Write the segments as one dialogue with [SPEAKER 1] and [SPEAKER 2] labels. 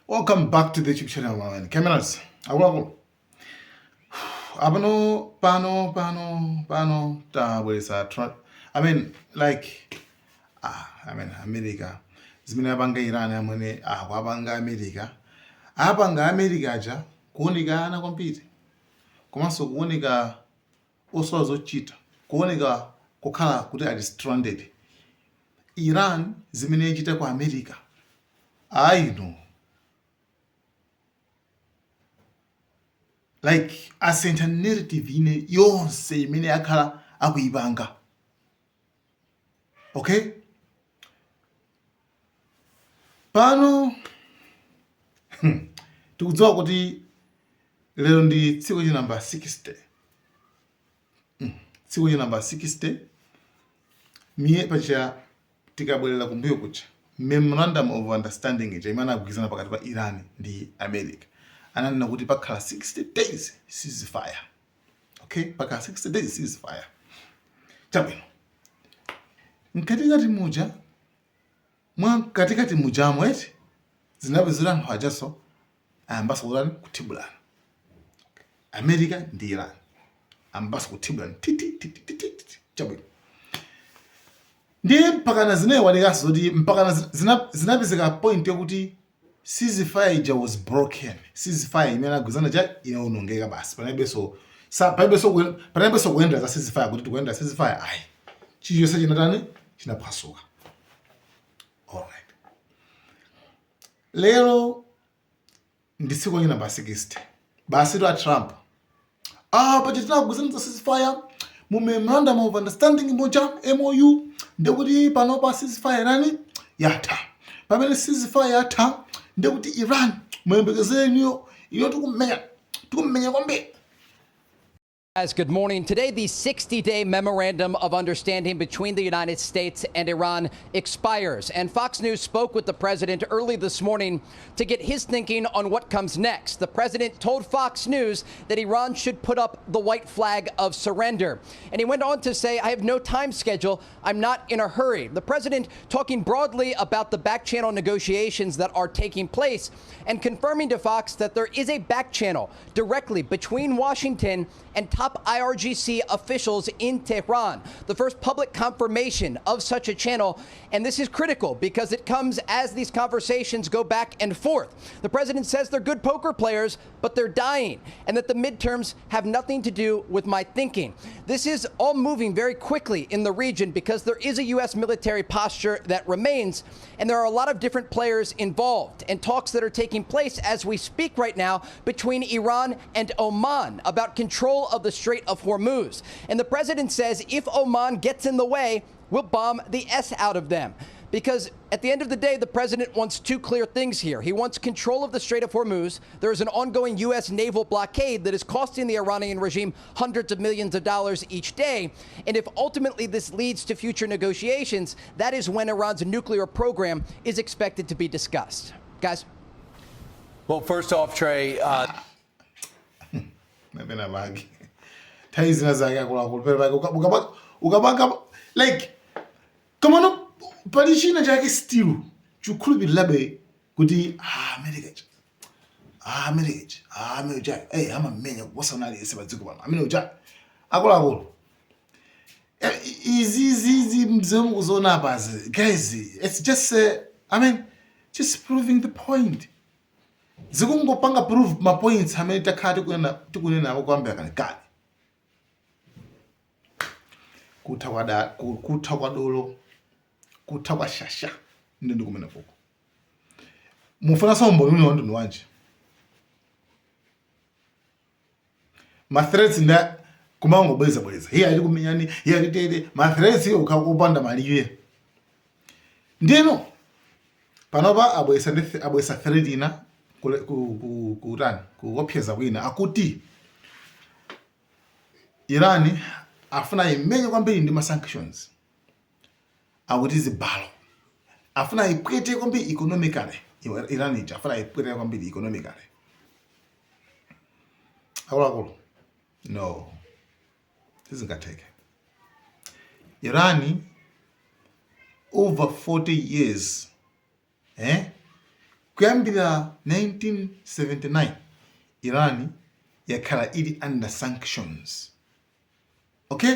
[SPEAKER 1] Welcome back to the YouTube channel, man. Cameras. Awako. Abano, pano. I mean, like, America. Zimina banga Iran, amone, wabanga America. Abanga America ja, kuoniga na compete. Komanso kuoniga oso zochita. Kuoniga kukala kuti adi stranded. Iran zimine ejita kwa America. I know. Like a center narrative ine yonse imene yakhala akuibanga. Okay? Pano tikudziwa kuti lero ndi tsiku namba 60. Tsiku namba 60. Miye pacha tikabwerera kumbuyo kucha. Memorandum of Understanding ija imene akugwirizana pakati pa Iran ndi America. Ananena kuti pakhala 60 days ceasefire. Okay? Pakhala 60 days ceasefire. Chabwino. Mkatikati muja, katikati mujamo eti, zinabizirana hajaso, ambasa urani kutibulana. America ndi Iran. Ambasa kutibulana. Chabwino. Ndiye mpakana zine waligaso di mpakana zinabizika point yokuti ceasefire ija was broken. Ceasefire imene agwizana ja inaonongeka basi. Panabeso kuenda za ceasefire kuti kuenda ceasefire ai. Chiyo sa chinatani chinapasuka. Alright. Lero ndi tsiku namba 60. Basi to Trump. Pachitina kugwizana za ceasefire mu memorandum of understanding moja MOU ndekuti panopa ceasefire nani yatha. Pamene ceasefire yatha ndekuti Iran muyembekezeniyo iyo tikumenya kwambiri.
[SPEAKER 2] Guys, good morning. Today, the 60-day memorandum of understanding between the United States and Iran expires. And Fox News spoke with the president early this morning to get his thinking on what comes next. The president told Fox News that Iran should put up the white flag of surrender. And he went on to say, I have no time schedule. I'm not in a hurry. The president talking broadly about the back channel negotiations that are taking place and confirming to Fox that there is a back channel directly between Washington and top IRGC officials in Tehran. The first public confirmation of such a channel. And this is critical because it comes as these conversations go back and forth. The president says they're good poker players, but they're dying, and that the midterms have nothing to do with my thinking. This is all moving very quickly in the region because there is a U.S. military posture that remains, and there are a lot of different players involved and talks that are taking place as we speak right now between Iran and Oman about control of the Strait of Hormuz. And the president says if Oman gets in the way, we'll bomb the S out of them. Because at the end of the day, the president wants two clear things here. He wants control of the Strait of Hormuz. There is an ongoing U.S. naval blockade that is costing the Iranian regime hundreds of millions of dollars each day. And if ultimately this leads to future negotiations, that is when Iran's nuclear program is expected to be discussed. Guys?
[SPEAKER 3] Well, first off, Trey,
[SPEAKER 1] like, come on, Palishina Jack is still to could be labe kuti America. Hey, I'm a man. What's on that? Is about to go on. I mean, Jack. I easy guys. It's just just proving the point. Zikungo panga prove my points. How many takati tukunena wakwambia kanikani. Kutawdolo, kutawashasha, ndio kumena poko. Mufuna sombo nuni wandu nwanje. Ma threats nda kumango bweza. Hiya ali kumenyani, hiya ali tete. Ma threats hiyo ukakupanda maliwe. Ndino panoba abwesa threat ina kuopyeza wina akuti Irani afuna imenye kwambiri ndi sanctions akuti zibalo afuna ipwete kwambiri economically Irani ija afuna ipwete kwambiri economically akulu no this is ngateke Irani over 40 years kuyambira 1979 Iran yakhala ili under sanctions. Okay?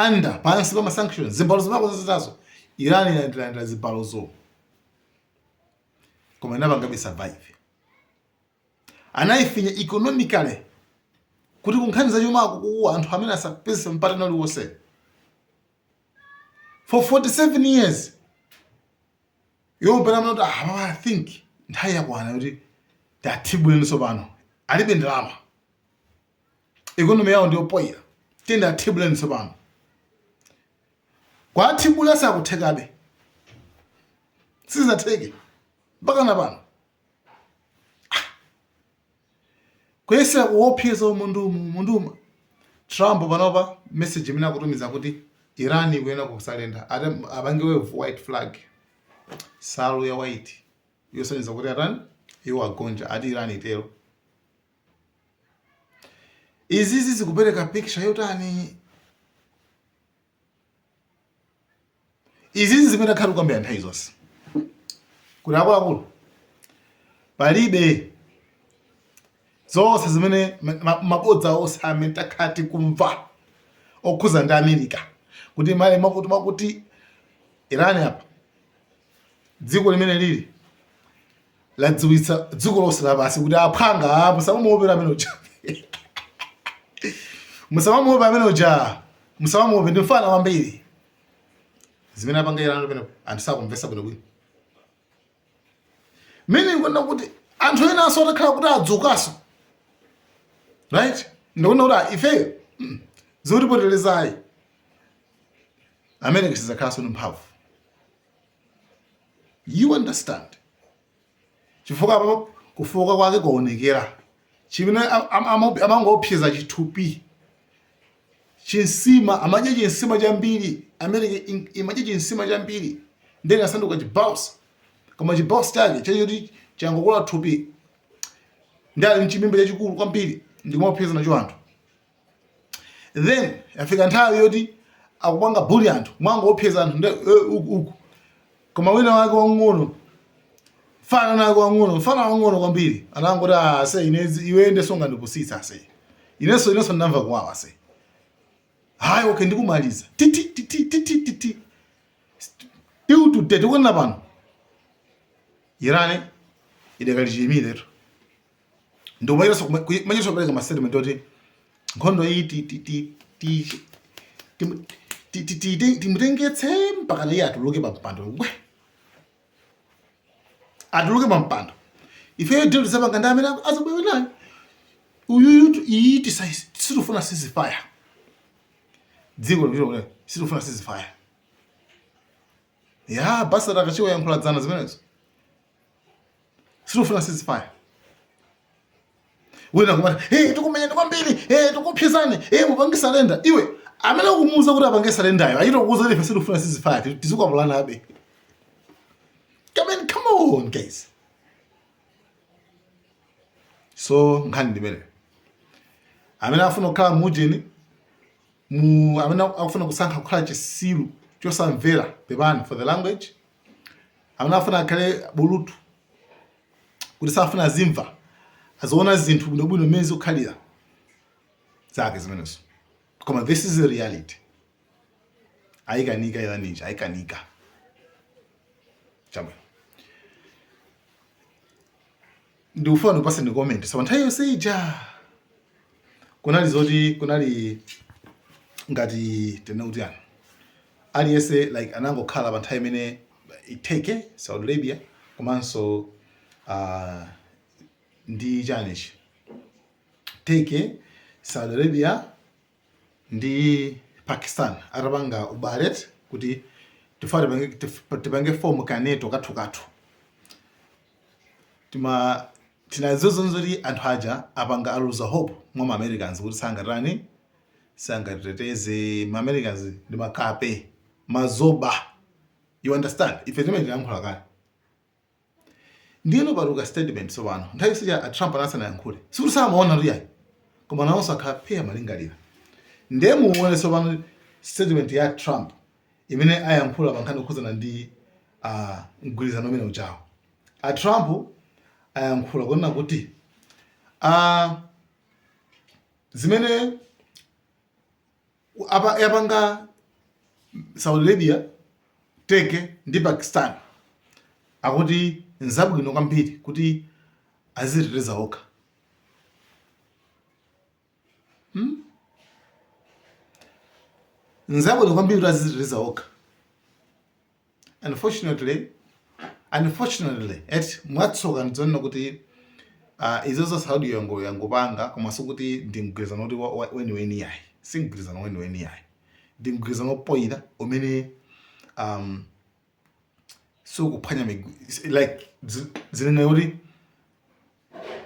[SPEAKER 1] Under pansi pa sanctions zibalo zimako zitazo Iran inalandira zibalozo koma inapangabe survive. Anayifinya economically kuti kunkhani za chuma kuwa anthu amene asapeze mpata uliwonse. For 47 years yopera mnoti I think nthawi yakwana kuti ndathibuleniso pano alibe ndalama economy yawo ndiyopoira tenda athibuleniso pano kwa athibula sakuthekabe sizatheke mpaka na pano kwese kuopyeza umundu Trump panopa message imene akutumiza kuti Iran ikuyenda kusalenda abangewe white flag salu ya white yosonyeza kuti Iran iwo agonja ati Iran itero. Izi zikupereka picture yotani izi zimene khalu kwambia nthawi zonse kuti akuluakulu palibe zonse zimene mabodza onse amene takhati kumva okhuza ndi America kuti mali makuti Iran apa dziko limene lili ladziwitsa dziko lonse lapansi kuti aphanga musamamuopera amene uja musamamuopa amene uja musamamuope ndi mfana wambiri zimene apanga Iran pano anthu sakumvesa bwino bwino. Mimi ngona kuti anthu ena aso atakhala kuti adzukaso right ndikuona kuti ife zikutipoterezayi America sizakhalanso ndi mphamvu. You understand? Chifukwa apo kufoka kwake kuonekera chimene amangopyeza chithupi chinsima amadye chinsima chambiri. America imadye chinsima chambiri ndene asanduka chibouse koma chibouse chake chachoti changokola thupi ndali mchimimbe chachikulu kwambiri ndikumapyeza nacho anthu. Then afika nthawi yoti akupanga bully anthu mwangopyeza anthu uku koma wina wake wang'ono fana wang'ono kwambiri anangoti ase inezi iwende songa ndipusitsa ase ineso ndamva kuwawa ase hayi okay ndikumaliza titi tiutu tete kuona pano Iran idakalichimire to ndo mayeso pereka statement oti nkhondo iyi timutengetse mpaka naye atuluke pampando atuluke pampando ife deal zapanga ndi amene azabwewe nayo uyu iyi tisifuna ceasefire dziko lilo situfuna ceasefire ya basa rakachiwa yankhula dzana zimenezo situfuna ceasefire wena kumati tikumenyana kwambiri tikupyezane mupangisa lenda iwe amene kumuuza kuti apangisa lendayo achitokuuza kuti ife situfuna ceasefire tizikapulana abe. Come on guys. So nkhani ndimene amene afuna kukhala mujeni amene akufuna kusankha kukhala chisilu chosamvera pepani for the language amene afuna akhale bulutu kuti safuna zimva azoona zinthu bwinobwino mmene zikukhalira zake zimenezo koma this is the reality. Ayikanika Iraninja ayikanika chamwe ndikufuna ndipase ndi comment so nthawi yonse ija kunali ngati tene kuti ana aliyese like anangokhala pa nthawi imene iteke Saudi Arabia komanso ndi chanichi teke Saudi Arabia ndi Pakistan atapanga ubale kuti tipange fomu kaneto kathu tinazozonzoti anthu aja apanga aluza hope mwa Americans kuti sangateteze Americans ndi makape mazoba. You understand? Ife timene tinamkhula kale ndiyeno paluka statement so pano nthawi sija Trump anasana yankhule sikuti samaona riyayi koma nawonso akapheya malingalira ndiye muone so pano statement ya Trump imene ayankhula pankhani kukhuzana ndi mgwirizano umene uchawo a Trump ayankhula kunena kuti zimene yapanga Saudi Arabia, Turkey ndi Pakistan akuti nzabwino kwambiri kuti aziteteza okha. Nzabwino kwambiri kuti aziteteza okha. Unfortunately, mwatsoka ndizoona kuti izozo Saudi yangopanga komanso kuti ndi mgwirizano kuti weniweni yayi, si mgwirizano weniweni yayi, ndi mgwirizano wopoyira umene sukuphwanya like zinene kuti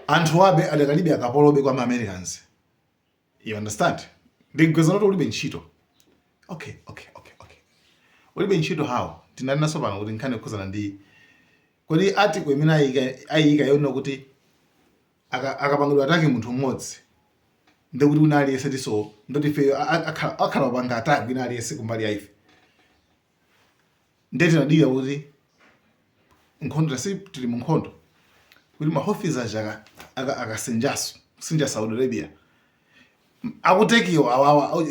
[SPEAKER 1] anthu abe adakalibe akapolobe kwa ma-Americans. You understand? Ndi mgwirizano kuti ulibe ntchito. Okay. Ulibe ntchito how? Tinali naso pano kuti nkhani yokhuzana ndi kodi article imene ayika yona kuti akapangidwa atake munthu mmodzi ndikuti unali yese tiso ndoti fe akhala panga atake inali yese kumbali ya ife. Ndeti nadira kuti nkhondo tili mu nkhondo kuti mahofisa aja akasenjaso kusinja Saudi Arabia akutekiwa awawa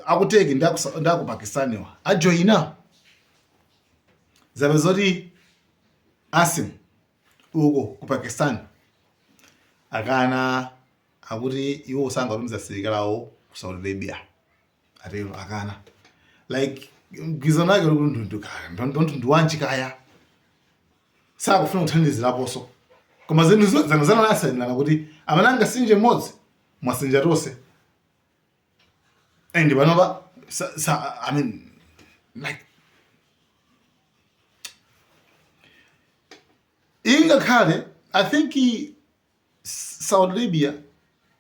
[SPEAKER 1] akuteki ndaku Pakistani ajoina zabe zoti Asim uko ku Pakistan akana akuti iwo usanga rumza sirikalawo ku Saudi Arabia atero akana like mgwirizano wake ndo wanchi kaya sakufuna kuthandiziraponso koma zinthu zanozana nasainana kuti amananga sinje mmodzi mwasinja tonse and panopa I mean like ingakhale I think Saudi Arabia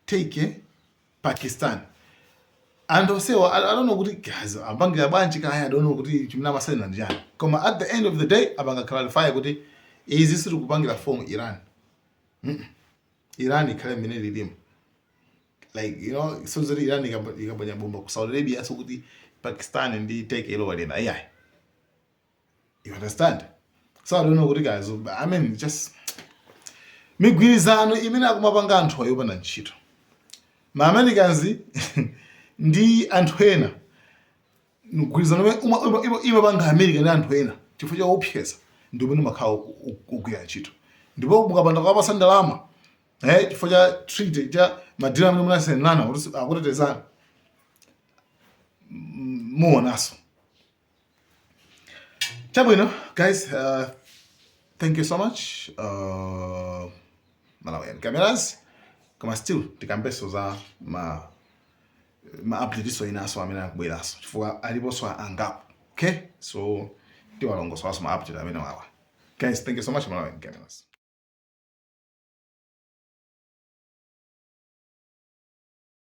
[SPEAKER 1] take Pakistan and also I don't know kuti guys abangira banchi kaya I don't know kuti chimina masana njani koma at the end of the day abanga clarify kuti izi siri kupangira form Iran. Iran ikhale mene lidimu like you know so zuri Iran ikabanya bomba ku Saudi Arabia so kuti Pakistan ndi take elo walena yeah. You understand? So I don't know what guys, I mean just migwirizano imene akumapanga anthu ayo pana ntchito. Ma Americans ndi anthu ena. Migwirizano imapanga America ndi anthu ena chifukwa cha opyesa ndi umene makhawa kugwira ntchito. Ndipo mukapanda kwa pasandalama chifukwa cha treaty cha madira amene munasenana akutetezana muonaso. Chabwino guys, thank you so much. Malawian cameras kama still tikambeso za ma update so inaso amene akubweraso chifukwa aliponso angapo. Okay, so tiwalongoso ma update amene wawa. Guys, thank you so much Malawian cameras.